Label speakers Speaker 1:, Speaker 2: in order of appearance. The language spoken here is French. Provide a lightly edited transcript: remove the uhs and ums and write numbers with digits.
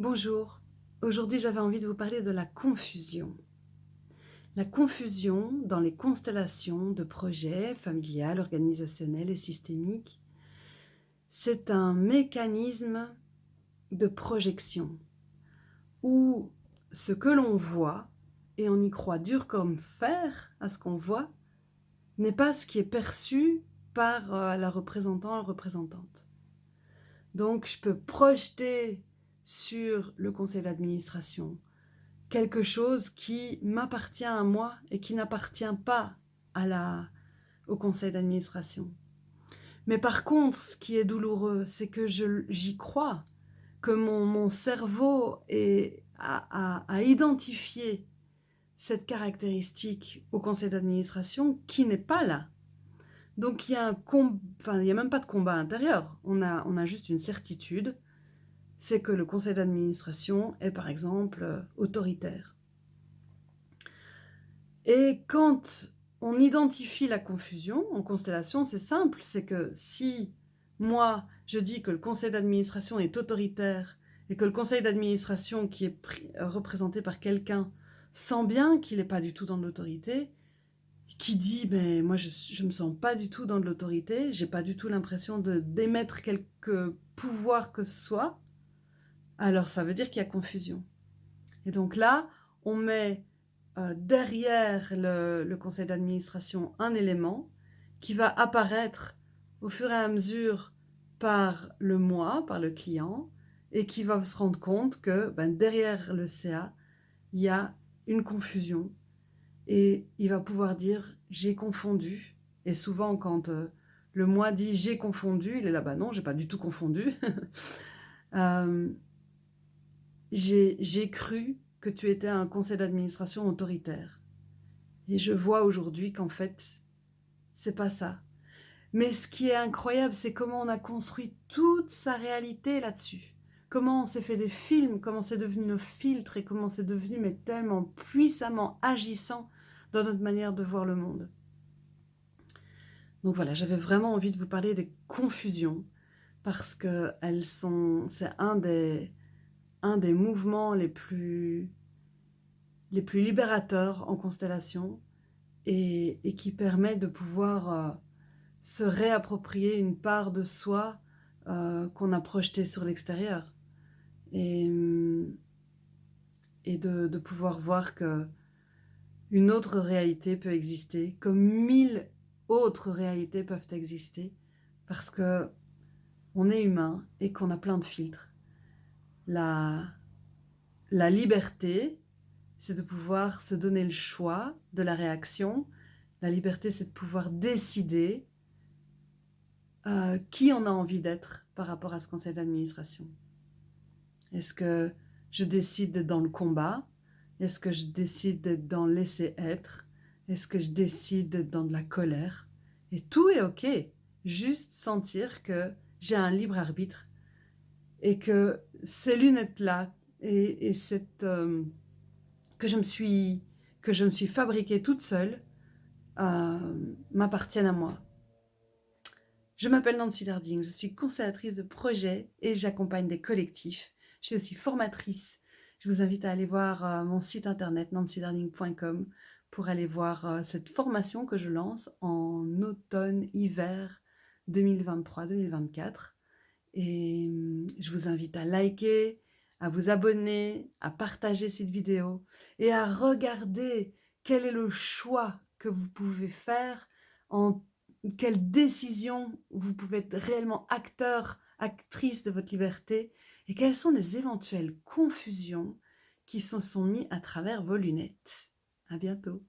Speaker 1: Bonjour, aujourd'hui j'avais envie de vous parler de la confusion. La confusion dans les constellations de projets familiales, organisationnels et systémiques, c'est un mécanisme de projection où ce que l'on voit, et on y croit dur comme fer à ce qu'on voit, n'est pas ce qui est perçu par la représentant, la représentante. Donc je peux projeter sur le conseil d'administration quelque chose qui m'appartient à moi et qui n'appartient pas au conseil d'administration. Mais par contre, ce qui est douloureux, c'est que j'y crois, que mon cerveau a identifié cette caractéristique au conseil d'administration qui n'est pas là. Donc il y a il n'y a même pas de combat intérieur, on a juste une certitude, c'est que le conseil d'administration est par exemple autoritaire. Et quand on identifie la confusion en constellation, c'est simple, c'est que si moi je dis que le conseil d'administration est autoritaire et que le conseil d'administration qui est représenté par quelqu'un sent bien qu'il n'est pas du tout dans l'autorité, qui dit ben moi je me sens pas du tout dans de l'autorité, j'ai pas du tout l'impression d'émettre quelque pouvoir que ce soit, alors ça veut dire qu'il y a confusion. Et donc là, on met derrière le conseil d'administration un élément qui va apparaître au fur et à mesure par le moi, par le client, et qui va se rendre compte que derrière le CA, il y a une confusion. Et il va pouvoir dire « j'ai confondu ». Et souvent, quand le moi dit « j'ai confondu », il est là « non, j'ai pas du tout confondu ». J'ai cru que tu étais un conseil d'administration autoritaire. Et je vois aujourd'hui qu'en fait, c'est pas ça. Mais ce qui est incroyable, c'est comment on a construit toute sa réalité là-dessus. Comment on s'est fait des films, comment c'est devenu nos filtres et comment c'est devenu mais tellement puissamment agissant dans notre manière de voir le monde. Donc voilà, j'avais vraiment envie de vous parler des confusions parce que c'est un des mouvements les plus libérateurs en constellation et qui permet de pouvoir se réapproprier une part de soi qu'on a projetée sur l'extérieur et de pouvoir voir que une autre réalité peut exister, comme 1000 autres réalités peuvent exister, parce que on est humain et qu'on a plein de filtres. La liberté, c'est de pouvoir se donner le choix de la réaction. La liberté, c'est de pouvoir décider qui on a envie d'être par rapport à ce conseil d'administration. Est-ce que je décide d'être dans le combat? Est-ce que je décide d'être dans le laisser-être? Est-ce que je décide d'être dans de la colère? Et tout est ok. Juste sentir que j'ai un libre arbitre et que ces lunettes-là et que je me suis fabriquée toute seule m'appartiennent à moi. Je m'appelle Nancy Darding, je suis constéllatrice de projets et j'accompagne des collectifs. Je suis aussi formatrice. Je vous invite à aller voir mon site internet nancydarding.com pour aller voir cette formation que je lance en automne-hiver 2023-2024. Et je vous invite à liker, à vous abonner, à partager cette vidéo et à regarder quel est le choix que vous pouvez faire, en quelle décision vous pouvez être réellement acteur, actrice de votre liberté et quelles sont les éventuelles confusions qui se sont mises à travers vos lunettes. À bientôt.